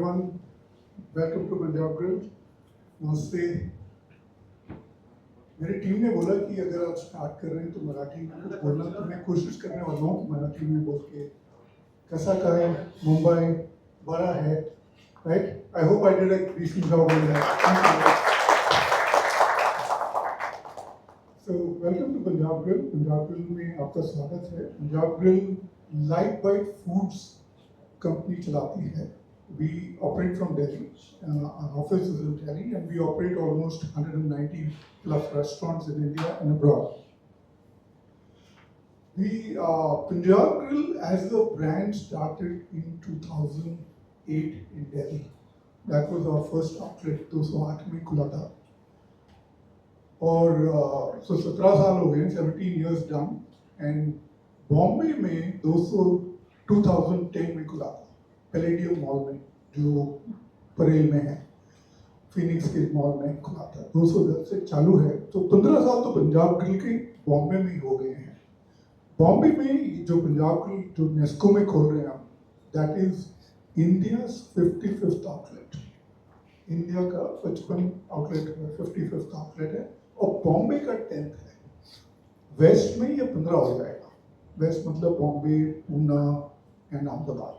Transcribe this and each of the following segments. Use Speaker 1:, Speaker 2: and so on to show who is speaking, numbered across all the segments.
Speaker 1: everyone. Welcome to Punjab Grill. नमस्ते. मेरी team ने बोला कि अगर आप स्टार्ट कर रहे हैं तो मराठी में कुछ बोलना, तो मैं कोशिश करने वाला हूँ मराठी में बोल के. कैसा का है मुंबई, बड़ा है, right? I hope I did a decent job on that. So welcome to Punjab Grill. Punjab Grill में आपका स्वागत है. Punjab Grill Light Bite Foods company चलाती है. We operate from Delhi. Our office is in Delhi, and we operate almost 190 plus restaurants in India and abroad. Punjab Grill as a brand started in 2008 in Delhi. That was our first outlet. 2008 में खुला था. और 17 साल हो गए, 17 years done. And Bombay में 2010 में खुला था. पैलेडियम मॉल में, जो परेल में है, फिनिक्स के मॉल में खुला था. 210 से चालू है, तो 15 साल तो पंजाब ग्रिल के बॉम्बे में ही हो गए हैं. बॉम्बे में जो पंजाब ग्रिल जो नेस्को में खोल रहे हैं हम, that is India's 55th outlet. India का 55 आउटलेट है, 55th आउटलेट है, और बॉम्बे का 10th है. वेस्ट में ये 15 हो जाएगा. वेस्ट मतलब Bombay, Poona and Ahmedabad.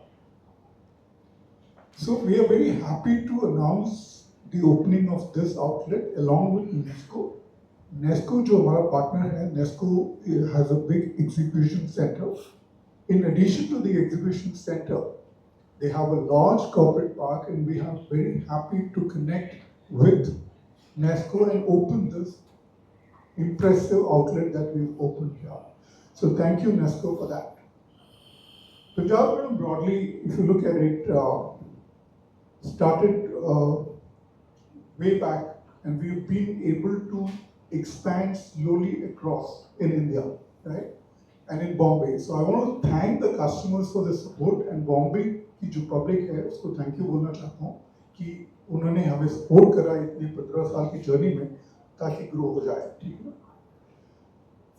Speaker 1: So we are very happy to announce the opening of this outlet along with Nesco. Nesco जो हमारा partner है, Nesco has a big exhibition center. In addition to the exhibition center, they have a large corporate park, and we are very happy to connect with Nesco and open this impressive outlet that we've opened here. So thank you Nesco for that. Punjab Grill broadly, if you look at it, started way back, and we've been able to expand slowly across in India, right? And in Bombay. So I want to thank the customers for the support, and Bombay की जो public है उसको thank you बोलना चाहता हूँ कि उन्होंने हमें support करा इतने 15 साल की journey में, ताकि grow हो जाए. ठीक है?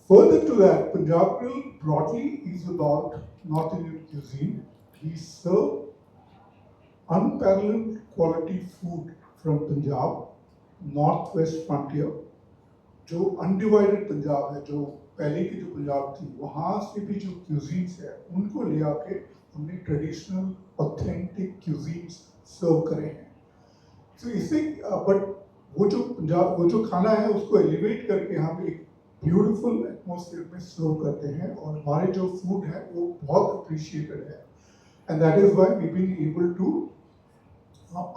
Speaker 1: Further to that, Punjab Grill broadly is about North Indian cuisine. We serve unparalleled quality food from Punjab, Northwest frontier, जो undivided पंजाब है, जो पहले की जो पंजाब थी, वहाँ से भी जो cuisines है, उनको ले आके हमने traditional, authentic cuisines serve करे हैं. So इससे, but वो जो पंजाब, वो जो खाना है, उसको elevate करके हम एक beautiful atmosphere में serve करते हैं, और हमारे जो food है, वो बहुत appreciated है. And that is why we've been able to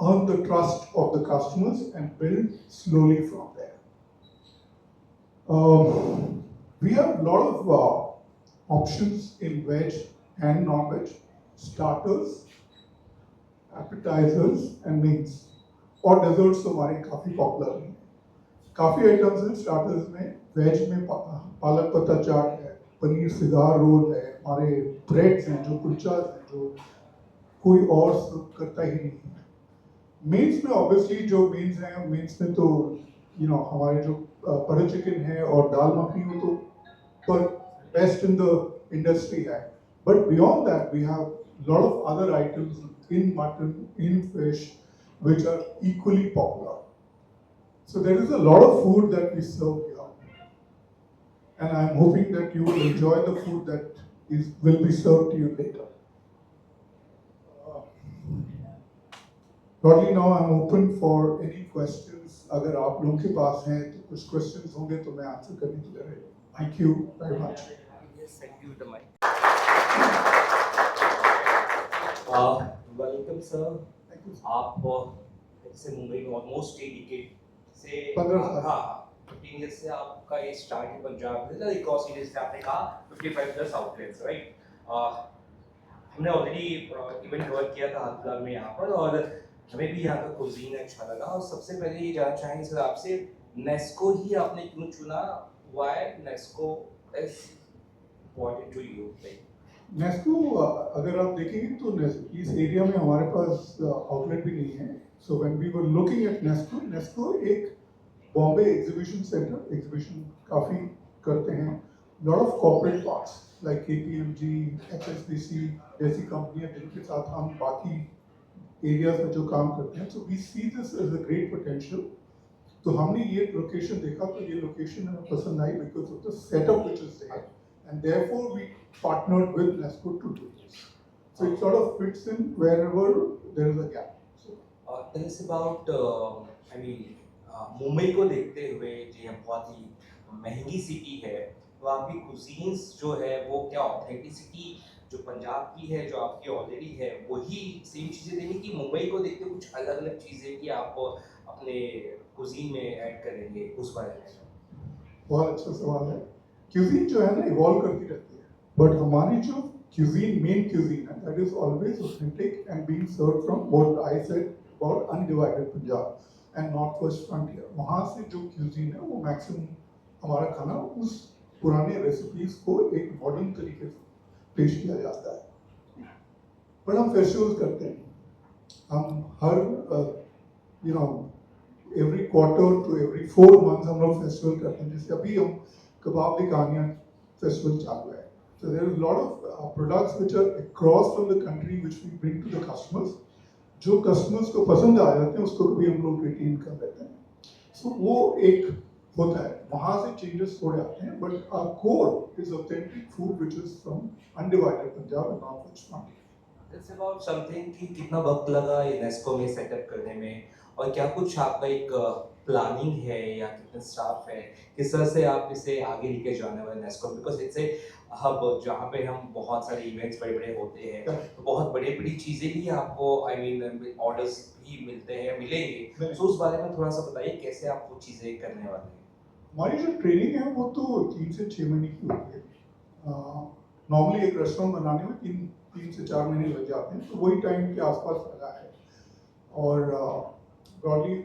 Speaker 1: earn the trust of the customers and build slowly from there. We have a lot of options in veg and non-veg, starters, appetizers and mains. और desserts तो हमारे काफी popular हैं. काफी items हैं starters में. Veg में पालक पत्ता चाट है, पनीर सिगार रोल है, हमारे ब्रेड्स हैं, जो कुलचा है, जो कोई और करता ही नहीं है. मेन्स में ऑब्वियसली जो मेन्स हैं, मेन्स में तो हमारे जो बटर चिकन है और दाल मखनी, वो तो पर बेस्ट इन द इंडस्ट्री है. But beyond that we have lot of other items in mutton, in fish, which are equally popular. So there is a lot of food that we serve here, and I'm hoping that you will enjoy the food that will be served to you later. Broadly now I'm open for any questions. अगर आप लोगों के पास हैं तो कुछ questions होंगे तो मैं answer करने के लिए ready. Thank you very much.
Speaker 2: Yes, thank you, the mic. Welcome, sir.
Speaker 1: Thank you.
Speaker 2: आप जैसे मुंबई में ऑलमोस्ट 8 डिकेड से
Speaker 1: 15 साल.
Speaker 2: हाँ 15 ईयर से आपका ये स्टार्ट है पंजाब में. क्रॉस इंडिया से आपने कहा 55 प्लस आउटलेट्स, राइट? हमने ऑलरेडी इवेंट वर्क किया था हाल फिलहाल में यहाँ पर, और हमें भी यहाँ का कुजीन अच्छा लगा. और सबसे पहले ये जानना चाहेंगे सर आपसे, नेस्को ही आपने क्यों चुना? Why Nesco is important to you?
Speaker 1: Nesco, अगर आप देखेंगे तो इस एरिया में हमारे पास आउटलेट भी नहीं है. So when we were looking at Nesco, Nesco एक बॉम्बे एग्जीबिशन सेंटर, एग्जीबिशन काफ़ी करते हैं. Lot of corporate parts like KPMG, HSBC जैसी कंपनियां, जिनके साथ हम बाकी एरियाज में जो काम करते हैं, so we see this as a great potential. तो हमने ये लोकेशन देखा तो ये लोकेशन हमें पसंद आई because of the setup which is there, and therefore we partnered with Nesco to do this. So it sort of fits in wherever there is a gap. So,
Speaker 2: tell us about I mean Mumbai को देखते हुए जो ये बहुत ही महंगी city है, वहाँ की कुजीन्स जो है वो क्या ऑथेंटिसिटी जो पंजाब की है, जो आपकी ऑलरेडी है, वही सेम चीज़ें देंगे कि मुंबई को देखते हुए कुछ अलग अलग चीज़ें कि आप अपने कुजीन में ऐड करेंगे उस बारे में?
Speaker 1: बहुत अच्छा सवाल है। क्यूजीन जो है ना इवॉल्व करती रहती है, बट हमारी जो क्यूजीन मेन क्यूजीन है that is always authentic and being serve from what I said about undivided Punjab and North West Frontier. वहाँ से जो क्यूजीन है वो मैक्सिमम हमारा खाना उस पुराने रेसिपीज को एक मॉडर्न तरीके से पेश किया जाता है। बट हम फेस्टिवल्स करते हैं, हम हर you know every quarter to every 4 months हम लोग फेस्टिवल करते हैं। जैसे अभी हम कबाब कहानियाँ फेस्टिवल चालू है, so there is a lot of products which are across from the country which we bring to the customers. जो कस्टमर्स को पसंद आ जाते हैं उसको कभी हम लोग रिटेन कर लेते हैं। सो वो एक होता है, वहाँ से चेंजेस थोड़े आते हैं, but our core is authentic food which is from undivided Punjab and North West Frontier.
Speaker 2: It's about something कि कितना वक्त लगा ये नेस्को में सेटअप करने में, और क्या कुछ आपका एक प्लानिंग है या कितने स्टाफ है, किस तरह से आप इसे आगे लेके जाने वाले Nesco, because it's a hub जहाँ पे हम बहुत सारे इवेंट्स बड़े बड़े होते हैं, तो बहुत बड़ी बड़ी चीज़ें भी आपको आई मीन ऑर्डर्स भी मिलते हैं, मिलेंगे, तो उस बारे में थोड़ा सा बताइए कैसे आप वो चीज़ें करने वाले हैं।
Speaker 1: हमारी जो ट्रेनिंग है वो तो 3 से 6 महीने की होती है। नॉर्मली एक रेस्टोरेंट बनाने में 3 से 4 महीने लग जाते हैं, तो वही टाइम के आसपास लगा है। और ब्रॉडली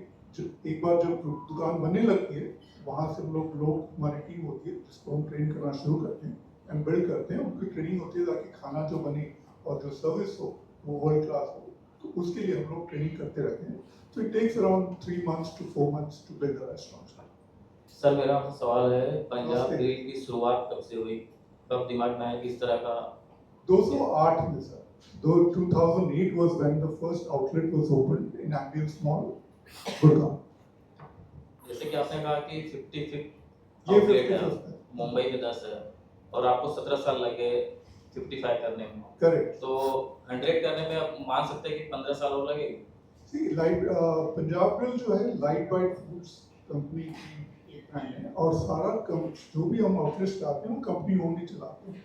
Speaker 1: एक बार जब दुकान बनने लगती है वहाँ से हम लोग हमारी टीम होती है जिसको हम ट्रेन करना शुरू करते हैं एंड बिल्ड करते हैं। उनकी ट्रेनिंग होती है ताकि खाना जो बने और जो सर्विस हो वो वर्ल्ड क्लास हो, तो उसके लिए हम लोग ट्रेनिंग करते रहते हैं। तो it takes around 3 months to 4 months to build a restaurant.
Speaker 3: Sir मेरा आपसे सवाल है, पंजाब
Speaker 1: नमस्ते।
Speaker 3: ग्रिल की शुरुआत कब से हुई, कब दिमाग में आया, किस तरह का?
Speaker 1: 2008 में sir, 2008 was when the first outlet was opened in Ambience Mall, Gurgaon.
Speaker 3: जैसे कि आपने कहा कि 55
Speaker 1: ये
Speaker 3: आउटलेट है,
Speaker 1: 55 है।
Speaker 3: मुंबई में 10 है और आपको 17 साल लगे 55 करने में,
Speaker 1: करेक्ट।
Speaker 3: तो 100 करने में आप मान सकते हैं कि 15 साल और लगेगी?
Speaker 1: सी लाइट पंजाब ग्रिल जो है लाइट बाइट फूड्स कंपनी की एक ब्रांड है और सारा जो भी हम आउटलेट्स चलाते हैं वो कंपनी ओन्ड ही चलाते हैं,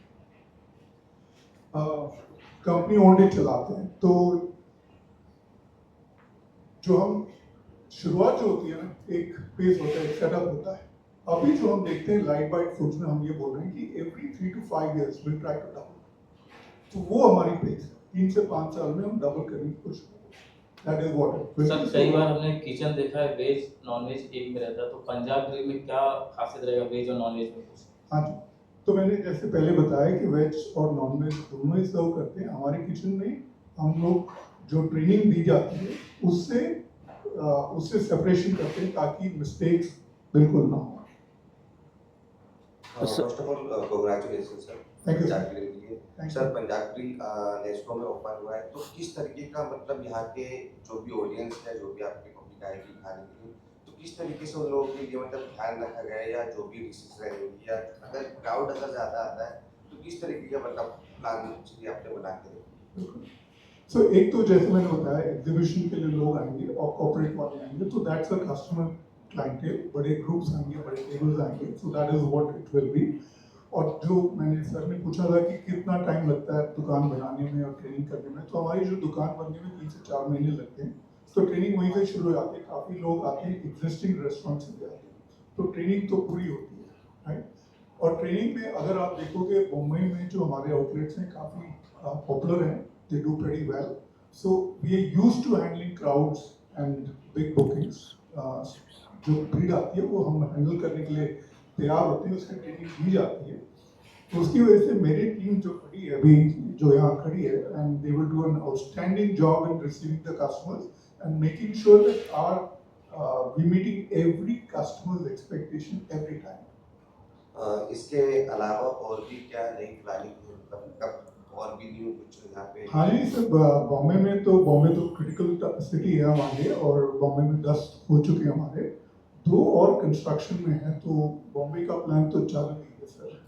Speaker 1: कंपनी ओन्ड ही चलाते हैं। तो जो हम शुरुआत जो होती है ना, एक पेज होता है, एक सेटअप होता है। अभी जो हम देखते हैं लाइट बाइट फूड्स में हम ये बोल रहे हैं कि every 3 to 5 years will try to double, तो वो हमारी पेज है। 3 से 5 साल में हम डबल करने की कोशिश करेंगे। दैट इज व्हाट
Speaker 3: सर कई बार हमने किचन देखा है वेज नॉन वेज एक में रहता है, तो पंजाब ग्रिल में क्या खासियत रहेगा वेज और नॉन वेज में?
Speaker 1: हाँ जी, तो मैंने जैसे पहले बताया कि वेज और नॉन वेज दोनों ही सर्व करते हैं। हमारे किचन में हम लोग जो ट्रेनिंग दी जाती है उससे सेपरेशन करते हैं ताकि मिस्टेक्स बिल्कुल ना हो।
Speaker 4: First of all congratulation sir
Speaker 1: Thank you, sir.
Speaker 4: Punjab grill के लिए।
Speaker 1: Thank
Speaker 4: sir
Speaker 1: you.
Speaker 4: Punjab grill Nesco में ओपन हुआ है, तो किस तरीके का मतलब यहाँ के जो भी ऑडियंस है, जो भी आपकी पब्लिक आएगी खाने के लिए, तो किस तरीके से उन लोगों के लिए मतलब ध्यान रखा गया है, या जो भी डिशेस रहेंगी, या अगर क्राउड अगर ज़्यादा आता है तो किस तरीके का मतलब प्लान चीज़ें आपने बना के रखी?
Speaker 1: सो एक तो जैसे मैंने बताया एग्जीबिशन के लिए लोग आएंगे और कॉर्पोरेट वाले आएंगे, तो दैट्स अ कस्टमर क्लाइंटेल, बड़े ग्रुप्स आएंगे, बड़े टेबल्स आएंगे, so that is what it will be. और जो मैंने सर ने पूछा था कि कितना टाइम लगता है दुकान बनाने में और ट्रेनिंग करने में, तो हमारी जो दुकान बनने में 3 से 4 महीने लगते हैं। तो ट्रेनिंग वहीं से शुरू हो जाती है। काफ़ी लोग आते हैं एग्जिस्टिंग रेस्टोरेंट से भी आते हैं, तो ट्रेनिंग तो पूरी होती है, राइट। और ट्रेनिंग में अगर आप देखोगे मुंबई में जो हमारे आउटलेट्स हैं काफ़ी पॉपुलर हैं, they do pretty well, so we are used to handling crowds and big bookings. जो भीड़ आती है वो हम हैंडल करने के लिए तैयार होते हैं, उसकी ट्रेनिंग दी जाती है। तो उसकी वजह से मेरी टीम जो खड़ी है अभी, जो यहाँ खड़ी है, and they will do an outstanding job in receiving the customers and making sure that our we meeting every customers expectation every time.
Speaker 4: इसके अलावा और भी क्या नई प्लानिंग है, मतलब कब और भी न्यू कुछ यहाँ पे?
Speaker 1: हाँ जी सर, बॉम्बे तो क्रिटिकल सिटी है हमारे लिए, और बॉम्बे में 10 हो चुके हैं हमारे, 2 और कंस्ट्रक्शन में है, तो बॉम्बे का प्लान तो चालू ही है सर।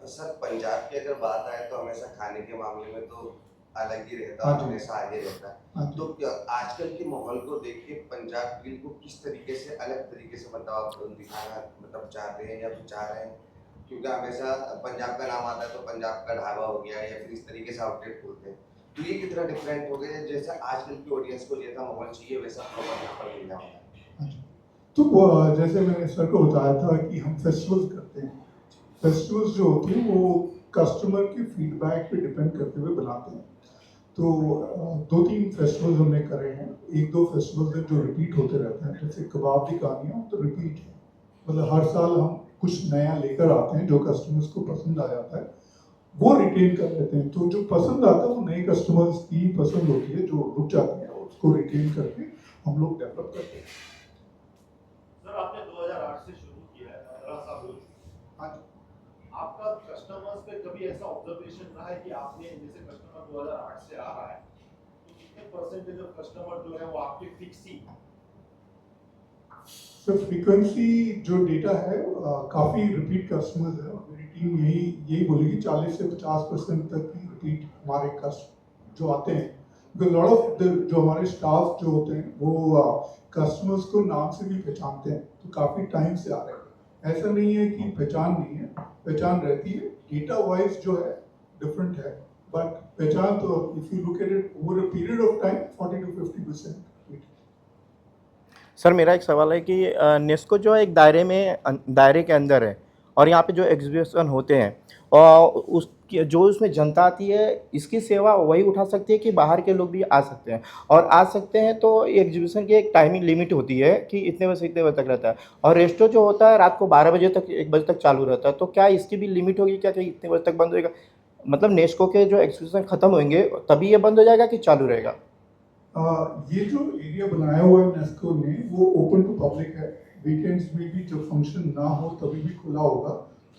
Speaker 4: सर पंजाब की अगर बात आए तो हमेशा खाने के मामले में तो अलग ही रहता
Speaker 1: हाँ
Speaker 4: है,
Speaker 1: जी।
Speaker 4: हमेशा आगे रहता है।
Speaker 1: हाँ जी।
Speaker 4: तो क्या आजकल के माहौल को देख के पंजाब ग्रिल को किस तरीके से अलग तरीके से मतलब आप दिखाना मतलब चाहते हैं या फिर चाह रहे हैं? क्योंकि हमेशा पंजाब का नाम आता है तो पंजाब का ढाबा हो गया या फिर इस तरीके से आउटलेट खोलते हैं, तो ये कितना डिफरेंट हो गया जैसा आजकल की ऑडियंस को जैसा माहौल चाहिए वैसा प्रॉपर यहाँ पर मिलना होता है?
Speaker 1: हाँ जी। तो जैसे मैंने सर को बताया था कि हम फेस्टिवल्स करते हैं। फेस्टिवल्स जो होते हैं वो कस्टमर के फीडबैक पे डिपेंड करते हुए बनाते हैं। तो 2-3 फेस्टिवल्स हमने करे हैं। 1-2 फेस्टिवल्स हैं जो रिपीट होते रहते हैं, जैसे कबाब दी कहानियाँ तो रिपीट है। मतलब हर साल हम कुछ नया लेकर आते हैं जो कस्टमर्स को पसंद आ जाता है, वो रिटेन कर लेते हैं। तो जो पसंद आता है वो नए कस्टमर्स की पसंद होती है, जो रुक जाते हैं उसको रिटेन करके हम लोग डेवलप करते हैं।
Speaker 5: सर आपने 2008 से शुरू किया है, 15 साल हो चुके हैं।
Speaker 1: हाँ जी।
Speaker 5: आपका कस्टमर्स पे कभी ऐसा ऑब्जर्वेशन रहा है कि आपने जैसे कस्टमर 2008 से आ रहा है तो कितने परसेंटेज ऑफ कस्टमर जो है वो आपके फिक्स ही हैं?
Speaker 1: सर फ्रीक्वेंसी जो डेटा है काफ़ी रिपीट कस्टमर्स है, और मेरी टीम यही बोलेगी 40 से 50% तक की रिपीट हमारे कस्ट जो आते हैं। बिकॉज लॉट ऑफ जो हमारे स्टाफ जो होते हैं वो कस्टमर्स को नाम से भी पहचानते हैं, तो काफ़ी टाइम से आ रहे हैं। ऐसा नहीं है कि पहचान नहीं है, पहचान रहती है, डेटा वाइज जो है डिफरेंट है, बट पहचान तो if you look at it over a period of time 40 to 50%।
Speaker 6: Sir मेरा एक सवाल है कि नेस्को जो है एक दायरे के अंदर है और यहाँ पे जो एग्जीबिशन होते हैं और उसकी जो उसमें जनता आती है इसकी सेवा वही उठा सकती है कि बाहर के लोग भी आ सकते हैं, और आ सकते हैं तो एग्जीबिशन की एक टाइमिंग लिमिट होती है कि इतने बजे से इतने बजे तक रहता है, और रेस्टो जो होता है रात को 12 बजे तक 1 बजे तक चालू रहता है, तो क्या इसकी भी लिमिट होगी क्या कि इतने बजे तक बंद होएगा? मतलब नेस्को के जो एग्जीबिशन खत्म होंगे तभी ये बंद हो जाएगा कि चालू रहेगा?
Speaker 1: ये जो एरिया बनाया हुआ है नेस्को ने वो ओपन टू पब्लिक है। वीकेंड्स में भी जब फंक्शन ना हो तभी भी खुला होगा,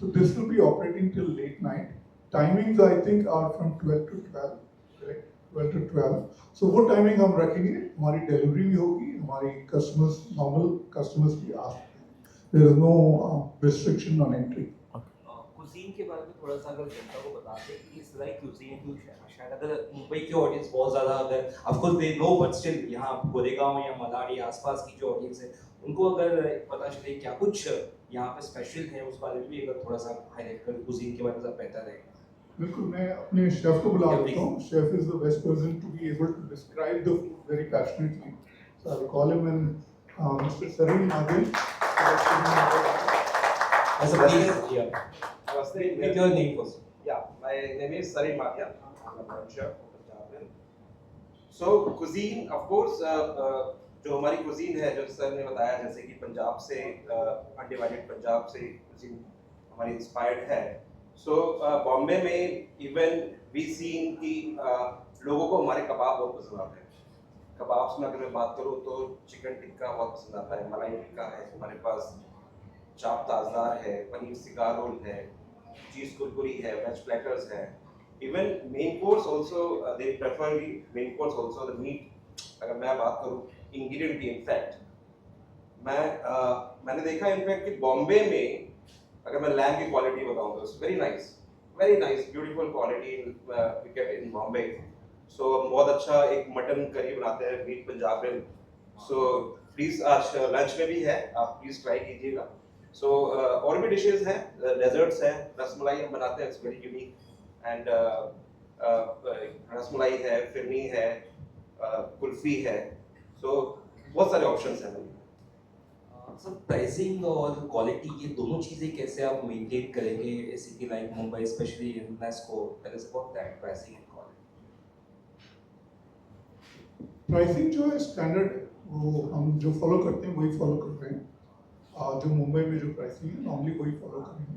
Speaker 1: तो this will be operating till late night. Timings I think are from 12 to 12, correct, 12 to 12। So वो टाइमिंग हम रखेंगे, हमारी डिलीवरी भी होगी, हमारी कस्टमर्स नॉर्मल कस्टमर्स भी आ सकते हैं। There is no restriction on entry.
Speaker 2: Cuisine के बारे में थोड़ा सा अगर जनता को बताते कि इस लाइक कुजीन क्यों शायद अगर मुंबई की ऑडियंस बहुत ज़्यादा अगर of course they know but still यहाँ गोरेगांव या मलाड या आसपास की जो ऑडियंस है उनको अगर पता चले क्या कुछ यहाँ पे स्पेशल है उस बारे में भी अगर थोड़ा सा हाईलाइट कर कुजीन के बारे में ज़्यादा बेहतर रहेगा।
Speaker 1: बिल्कुल, मैं अपने शेफ को बुला
Speaker 2: Yeah,
Speaker 1: लेता हूँ। Chef is the best person to be able to describe the food very passionately, so I will call him and mister Sareen Nadil.
Speaker 2: As a please, yeah.
Speaker 7: Namaste.
Speaker 2: With your name first.
Speaker 7: Yeah, my name is Sarin Mathia. I'm a brunch chef of Punjab Grill. So cuisine, of course, जो हमारी cuisine है, जो sir ने बताया जैसे कि पंजाब से undivided Punjab से cuisine हमारी इंस्पायर्ड है. So बॉम्बे में इवन वी सीन कि लोगों को हमारे कबाब बहुत पसंद आते हैं. कबाब्स में अगर मैं बात करूँ तो चिकन टिक्का बहुत पसंद आता है, मलाई टिक्का है हमारे पास, चाप ताजदार है, पनीर सिगार रोल है, चीज कुरकुरी है, वेज प्लेटर्स है, even main course also they prefer main course also the meat. अगर मैं बात करूं इंग्रेडिएंट की, इनफैक्ट मैंने देखा इनफैक्ट कि बॉम्बे में अगर मैं लैम्ब की क्वालिटी बताऊं तो very nice beautiful quality we get in Bombay. So बहुत अच्छा एक मटन करी बनाते हैं मीट पंजाब में. सो प्लीज आज लंच में भी है, आप प्लीज ट्राई कीजिएगा. सो और भी डिशेस हैं, डेजर्ट्स हैं, रसमलाई हम बनाते हैं, it's very unique. And rasmalai है, फिरनी है, कुल्फी है. सो बहुत सारे ऑप्शंस हैं.
Speaker 2: सर प्राइसिंग और क्वालिटी ये दोनों चीज़ें कैसे आप मेंटेन करेंगे city like Mumbai specially in Nesco that is about that pricing and quality.
Speaker 1: Pricing जो है स्टैंडर्ड है, वो हम जो फॉलो करते हैं वही फॉलो कर रहे हैं। जो मुंबई में जो प्राइसिंग है नॉर्मली वही फॉलो करेंगे।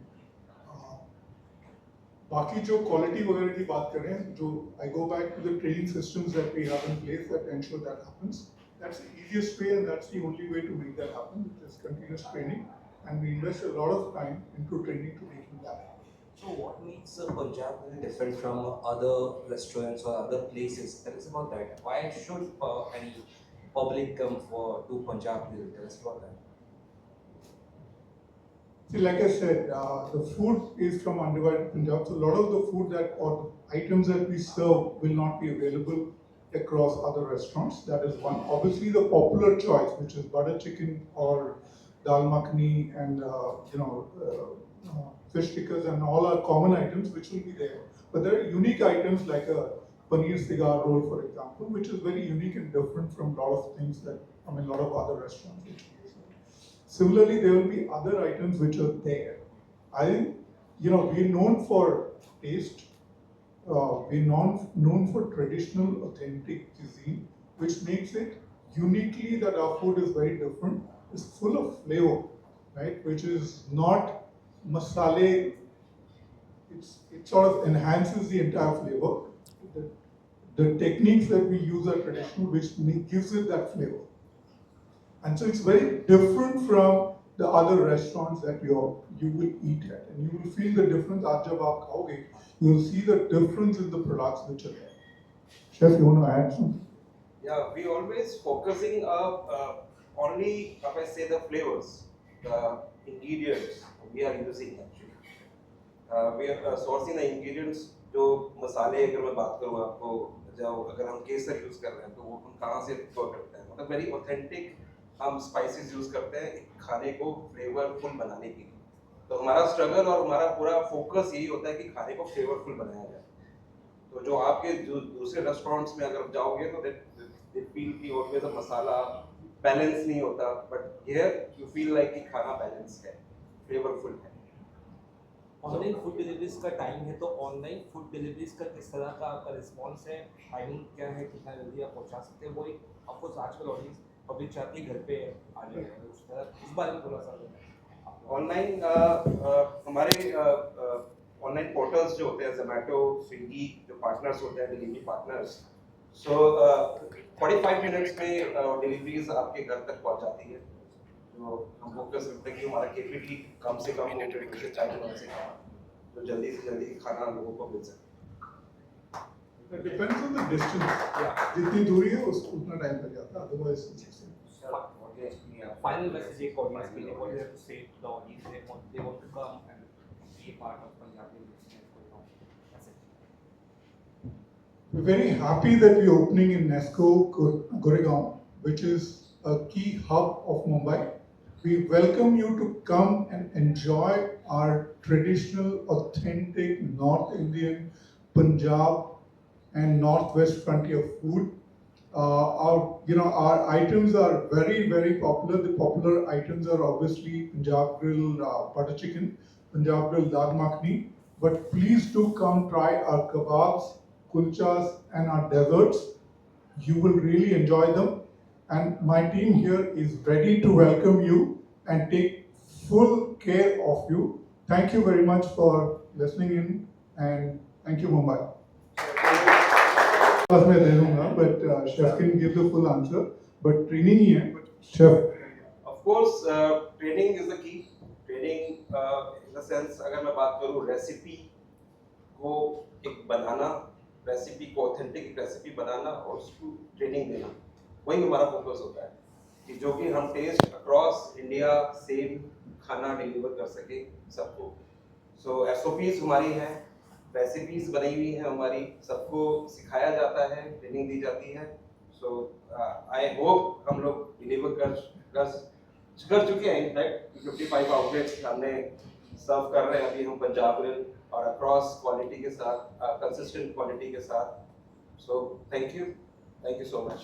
Speaker 1: बाकी जो क्वालिटी वगैरह की बात करें, जो I go back to the training systems that we have in place that ensure that happens. That's the easiest way and that's the only way to make that happen, which is continuous training, and we invest a lot of time into training to making that happen.
Speaker 2: So what makes Punjab really different from other restaurants or other places? Tell us about that. Why should any public come to Punjab Grill? Tell us about that.
Speaker 1: See, like I said, the food is from undivided Punjab, so a lot of the food that or the items that we serve will not be available across other restaurants. That is one. Obviously, the popular choice, which is butter chicken or dal makhani and fish tikkers and all are common items which will be there. But there are unique items like a paneer cigar roll, for example, which is very unique and different from a lot of things that a lot of other restaurants. Which we serve. Similarly, there will be other items which are there. I think, we're known for taste. We're known for traditional, authentic cuisine, which makes it uniquely that our food is very different. It's full of flavor, right? Which is not masale. It sort of enhances the entire flavor. The, the techniques that we use are traditional, which gives it that flavor. And so it's very different from the other restaurants that you will eat at. And you will feel the difference. Aaj jab aap khaoge, you will see the difference in the products which are there. Chef, you want to add something?
Speaker 7: Yeah, we always focusing only, if I say, the flavors, the ingredients we are using actually. We are sourcing the ingredients. जो मसाले अगर मैं बात करूँ आपको, जो अगर हम केसर यूज कर रहे हैं तो वो हम कहाँ से प्रोव करते हैं, मतलब वेरी ऑथेंटिक हम स्पाइसेस यूज करते हैं एक खाने को फ्लेवरफुल बनाने के लिए. तो हमारा स्ट्रगल और हमारा पूरा फोकस यही होता है कि खाने को फ्लेवरफुल बनाया जाए. तो जो आपके जो दूसरे रेस्टोरेंट्स में अगर जाओगे तो दे फील कि ऑलवेज अ मसाला बैलेंस नहीं होता, but here you feel like कि खाना बैलेंस है, फ्लेवरफुल है.
Speaker 2: ऑनलाइन फूड डिलीवरीज का टाइम है, तो ऑनलाइन फूड डिलीवरीज का किस तरह का आपका रिस्पॉन्स है, टाइमिंग क्या है, कितना जल्दी आप पहुंचा सकते हैं? वो एक ऑफकोर्स आजकल ऑडियंस पब्लिक चाहती है घर पे आ जाए, उस तरह इस बारे में थोड़ा सा
Speaker 7: ऑनलाइन हमारे ऑनलाइन पोर्टल्स जो होते हैं जोमेटो, स्विगी, जो पार्टनर्स होते हैं डिलीवरी पार्टनर्स, सो 45 मिनट्स में डिलीवरीज आपके घर तक पहुंच जाती है. तो हम फोकस करते हैं कि हमारा केपीटी कम से कम हो, कम से कम, तो जल्दी से जल्दी खाना लोगों को मिल सके.
Speaker 1: It depends on the distance. जितनी दूरी है उतना टाइम लग जाता है. Otherwise,
Speaker 2: फाइनल मैसेज एक ऑडियंस के लिए, what do you have to say to the audience? They want to come and be a part of Punjabi Restaurant. That's it.
Speaker 1: we're very happy that we're opening in Nesco Goregaon, which is a key hub of Mumbai. We welcome you to come and enjoy our traditional, authentic North Indian, Punjab, and Northwest frontier food. Our items are very, very popular. The popular items are obviously Punjab Grill butter chicken, Punjab Grill dal makhani. But please do come try our kebabs, kulchas, and our desserts. You will really enjoy them. And my team here is ready to welcome you and take full care of you. Thank you very much for listening in, and thank you, Mumbai. मैं दे दूंगा, but chef can give the full answer. But training ही है, chef.
Speaker 7: Of course, training is the key. Training in the sense, अगर मैं बात करूँ recipe को एक बनाना, recipe को ऑथेंटिक रेसिपी बनाना और उसको ट्रेनिंग देना, वही हमारा फोकस होता है कि जो कि हम टेस्ट अक्रॉस इंडिया सेम खाना डिलीवर कर सके सबको. सो SOPs हमारी हैं, रेसिपीज बनी हुई हैं हमारी, सबको सिखाया जाता है, ट्रेनिंग दी जाती है. सो आई होप हम लोग डिलीवर कर चुके हैं. इनफैक्ट 55 आउटलेट्स हमने सर्व कर रहे हैं अभी हम पंजाब ग्रिल, और अक्रॉस क्वालिटी के साथ, कंसिस्टेंट क्वालिटी के साथ. So thank you so much.